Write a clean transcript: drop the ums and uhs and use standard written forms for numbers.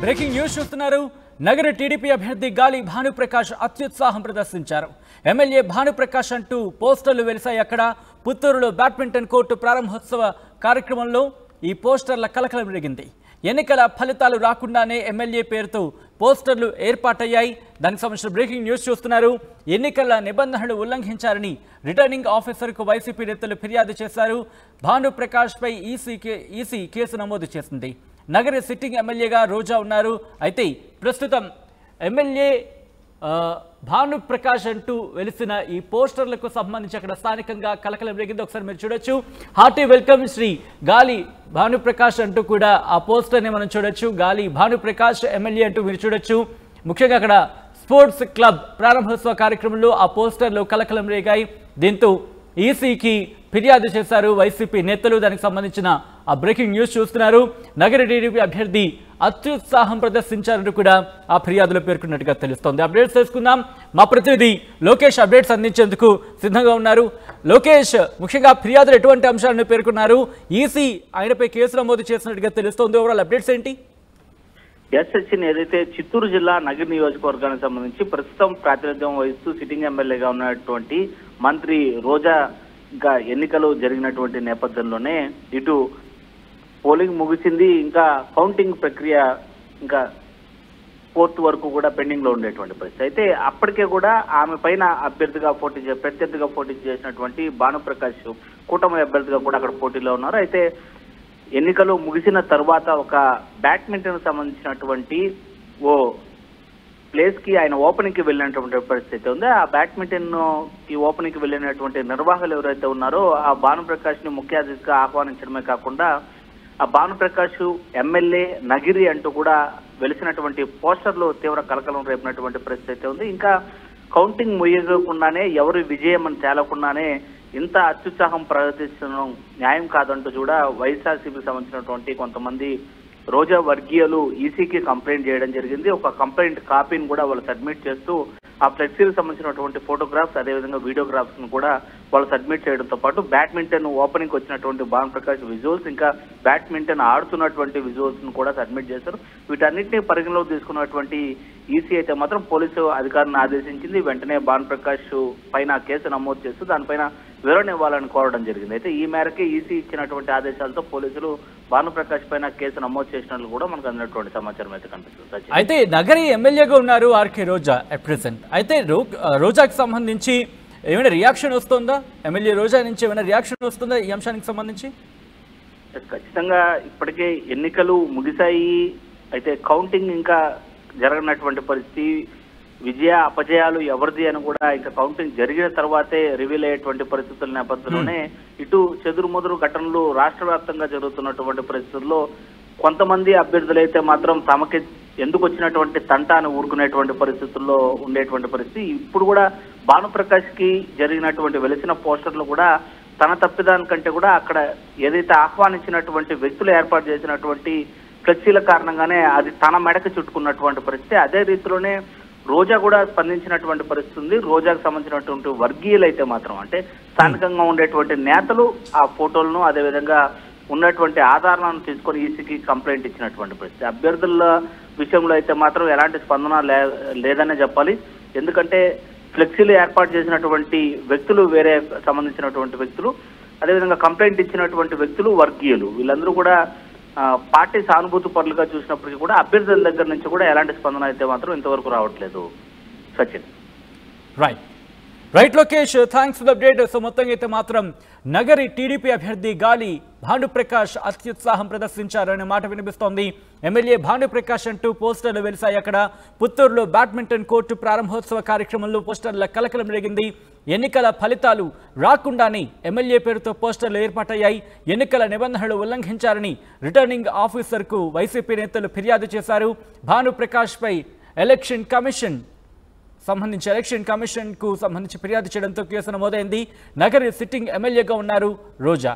Breaking news చూస్తున్నారు. నగర TDP అభ్యర్థి గాలి భానుప్రకాష్ అత్యుత్సాహం ప్రదర్శించారు. ఎమ్మెల్యే భానుప్రకాష్ అంటూ పోస్టర్లు వెలిశాయి. అక్కడ పుత్తూరులో బ్యాడ్మింటన్ కోర్టు ప్రారంభోత్సవ కార్యక్రమంలో ఈ పోస్టర్ల కలకలం రేగింది. ఎన్నికల ఫలితాలు రాకుండానే ఎమ్మెల్యే పేరుతో పోస్టర్లు ఏర్పాటయ్యాయి. దానికి సంబంధించిన బ్రేకింగ్ న్యూస్ చూస్తున్నారు. ఎన్నికల నిబంధనలు ఉల్లంఘించారని రిటర్నింగ్ ఆఫీసర్కు వైసీపీ నేతలు ఫిర్యాదు చేశారు. భానుప్రకాష్పై ఈసీ కేసు నమోదు చేసింది. నగర సిట్టింగ్ ఎమ్మెల్యేగా రోజా ఉన్నారు. అయితే ప్రస్తుతం ఎమ్మెల్యే భానుప్రకాష్ అంటూ వెలిసిన ఈ పోస్టర్లకు సంబంధించి అక్కడ స్థానికంగా కలకలం రేగింది. ఒకసారి మీరు చూడొచ్చు. హార్టీ వెల్కమ్ శ్రీ గాలి భానుప్రకాష్ అంటూ కూడా ఆ పోస్టర్ని మనం చూడొచ్చు. గాలి భానుప్రకాష్ ఎమ్మెల్యే అంటూ మీరు చూడొచ్చు. ముఖ్యంగా అక్కడ స్పోర్ట్స్ క్లబ్ ప్రారంభోత్సవ కార్యక్రమంలో ఆ పోస్టర్లు కలకలం రేగాయి. దీంతో ఈసీకి ఫిర్యాదు చేశారు వైసీపీ నేతలు. దానికి సంబంధించిన ఆ బ్రేకింగ్ న్యూస్ చూస్తున్నారు. నగర టీడీపీ అభ్యర్థి అత్యుత్సాహం ప్రదర్శించారంటూ కూడా ఆ ఫిర్యాదులో పేర్కొన్నట్టుగా తెలుస్తోంది. అప్డేట్స్ తెలుసుకుందాం. మా ప్రతినిధి లోకేష్ అప్డేట్స్ అందించేందుకు సిద్ధంగా ఉన్నారు. లోకేష్, ముఖ్యంగా ఫిర్యాదులు ఎటువంటి అంశాలను పేర్కొన్నారు? ఈసీ ఆయనపై కేసు నమోదు చేసినట్టుగా తెలుస్తోంది. ఓవరాల్ అప్డేట్స్ ఏంటి? సచిన్, ఏదైతే చిత్తూరు జిల్లా నగర నియోజకవర్గానికి సంబంధించి ప్రస్తుతం ప్రాతినిధ్యం వహిస్తూ సిట్టింగ్ ఎమ్మెల్యేగా ఉన్నటువంటి మంత్రి రోజా ఇంకా ఎన్నికలు జరిగినటువంటి నేపథ్యంలోనే ఇటు పోలింగ్ ముగిసింది, ఇంకా కౌంటింగ్ ప్రక్రియ ఇంకా ఫోర్త్ వరకు కూడా పెండింగ్ లో ఉండేటువంటి పరిస్థితి. అయితే అప్పటికే కూడా ఆమె పైన ప్రత్యర్థిగా పోటీ చేసినటువంటి భానుప్రకాష్ కూటమి అభ్యర్థిగా కూడా అక్కడ పోటీలో ఉన్నారు. అయితే ఎన్నికలు ముగిసిన తర్వాత ఒక బ్యాడ్మింటన్ సంబంధించినటువంటి ఓ ప్లేస్ కి ఆయన ఓపెనింగ్ కి వెళ్ళినటువంటి పరిస్థితి ఉంది. ఆ బ్యాడ్మింటన్ కి ఓపెనింగ్ కి వెళ్ళినటువంటి నిర్వాహకులు ఎవరైతే ఉన్నారో ఆ భానుప్రకాష్ ని ముఖ్య అతిథిగా ఆహ్వానించడమే కాకుండా ఆ భానుప్రకాష్ ఎమ్మెల్యే నగిరి అంటూ కూడా వెలిసినటువంటి పోస్టర్లు తీవ్ర కలకలం రేపినటువంటి పరిస్థితి ఉంది. ఇంకా కౌంటింగ్ ముగియకుండానే ఎవరి విజయం అని తేలకుండానే ఇంత అత్యుత్సాహం ప్రదర్శించడం న్యాయం కాదంటూ కూడా వైఎస్ఆర్సీపీకి సంబంధించినటువంటి కొంతమంది రోజా వర్గీయులు ఈసీకి కంప్లైంట్ చేయడం జరిగింది. ఒక కంప్లైంట్ కాపీని కూడా వాళ్ళు సబ్మిట్ చేస్తూ ఆ ఫ్లెక్సీకి సంబంధించినటువంటి ఫోటోగ్రాఫ్స్ అదేవిధంగా వీడియోగ్రాఫ్స్ ను కూడా వాళ్ళు సబ్మిట్ చేయడంతో పాటు బ్యాడ్మింటన్ ఓపెనింగ్ వచ్చినటువంటి భానుప్రకాష్ విజువల్స్, ఇంకా బ్యాడ్మింటన్ ఆడుతున్నటువంటి విజువల్స్ ను కూడా సబ్మిట్ చేశారు. వీటన్నిటిని పరిగణలోకి తీసుకున్నటువంటి ఈసీ అయితే మాత్రం పోలీసు అధికారులను ఆదేశించింది. వెంటనే భానుప్రకాష్ పైన కేసు నమోదు చేస్తూ దానిపైన వివరణ ఇవ్వాలని కోరడం జరిగింది. అయితే ఈ మేరకే ఈసీ ఇచ్చినటువంటి ఆదేశాలతో పోలీసులు భానుప్రకాష్ పైన కేసు నమోదు చేసినట్లు కూడా మనకు అందినటువంటి సమాచారం అయితే కనిపిస్తుంది. అయితే నగరి ఎమ్మెల్యేగా ఉన్నారు ఆర్కే రోజా అట్ ప్రెసెంట్. అయితే రోజాకి సంబంధించి ఏమైనా రియాక్షన్ వస్తుందా? ఎమ్మెల్యే రోజా నుంచి ఏమైనా రియాక్షన్ వస్తుందా ఈ అంశానికి సంబంధించి? ఖచ్చితంగా ఇప్పటికే ఎన్నికలు ముగిశాయి. అయితే కౌంటింగ్ ఇంకా జరగనటువంటి పరిస్థితి, విజయ అపజయాలు ఎవరిది అని కూడా ఇంకా కౌంటింగ్ జరిగిన తర్వాతే రివీల్ అయ్యేటువంటి పరిస్థితుల నేపథ్యంలోనే ఇటు చెదురుమదురు ఘటనలు రాష్ట్ర వ్యాప్తంగా జరుగుతున్నటువంటి పరిస్థితుల్లో కొంతమంది అభ్యర్థులైతే మాత్రం తమకి ఎందుకు వచ్చినటువంటి తంటాను ఊరుకునేటువంటి పరిస్థితుల్లో ఉండేటువంటి పరిస్థితి. ఇప్పుడు కూడా భానుప్రకాష్ కి జరిగినటువంటి వెలిసిన పోస్టర్లు కూడా తన తప్పిదానికంటే కూడా అక్కడ ఏదైతే ఆహ్వానించినటువంటి వ్యక్తులు ఏర్పాటు చేసినటువంటి ఫ్లెక్సీల కారణంగానే అది తన మెడకు చుట్టుకున్నటువంటి పరిస్థితి. అదే రీతిలోనే రోజా కూడా స్పందించినటువంటి పరిస్థితి ఉంది. రోజాకు సంబంధించినటువంటి వర్గీయులు అయితే మాత్రం అంటే స్థానికంగా ఉండేటువంటి నేతలు ఆ ఫోటోలను అదేవిధంగా ఉన్నటువంటి ఆధారాలను తీసుకొని ఈసీకి కంప్లైంట్ ఇచ్చినటువంటి పరిస్థితి. అభ్యర్థుల విషయంలో అయితే మాత్రం ఎలాంటి స్పందన లేదనే చెప్పాలి. ఎందుకంటే ఫ్లెక్సీలు ఏర్పాటు చేసినటువంటి వ్యక్తులు వేరే సంబంధించినటువంటి వ్యక్తులు, అదేవిధంగా కంప్లైంట్ ఇచ్చినటువంటి వ్యక్తులు వర్గీయులు, వీళ్ళందరూ కూడా పార్టీ సానుభూతి పరులుగా చూసినప్పటికీ కూడా అభ్యర్థుల దగ్గర నుంచి కూడా ఎలాంటి స్పందన అయితే మాత్రం ఇంతవరకు రావట్లేదు. Sachin. Right Lokesh, thanks for the update. So మొత్తంగా అయితే మాత్రం నగరి టీడీపీ అభ్యర్థి గాలి భానుప్రకాష్ అత్యుత్సాహం ప్రదర్శించారనే మాట వినిపిస్తోంది. ఎమ్మెల్యే భానుప్రకాష్ అంటూ పోస్టర్లు వెలిశాయి. అక్కడ పుత్తూరులో బ్యాడ్మింటన్ కోర్టు ప్రారంభోత్సవ కార్యక్రమంలో పోస్టర్ల కలకలం రేగింది. ఎన్నికల ఫలితాలు రాకుండానే ఎమ్మెల్యే పేరుతో పోస్టర్లు ఏర్పాటయ్యాయి. ఎన్నికల నిబంధనలు ఉల్లంఘించారని రిటర్నింగ్ ఆఫీసర్కు వైసీపీ నేతలు ఫిర్యాదు చేశారు. భానుప్రకాష్పై ఎలక్షన్ కమిషన్ కు సంబంధించి ఫిర్యాదు చేయడంతో కేసు నమోదైంది. నగరి సిట్టింగ్ ఎమ్మెల్యేగా ఉన్నారు రోజా.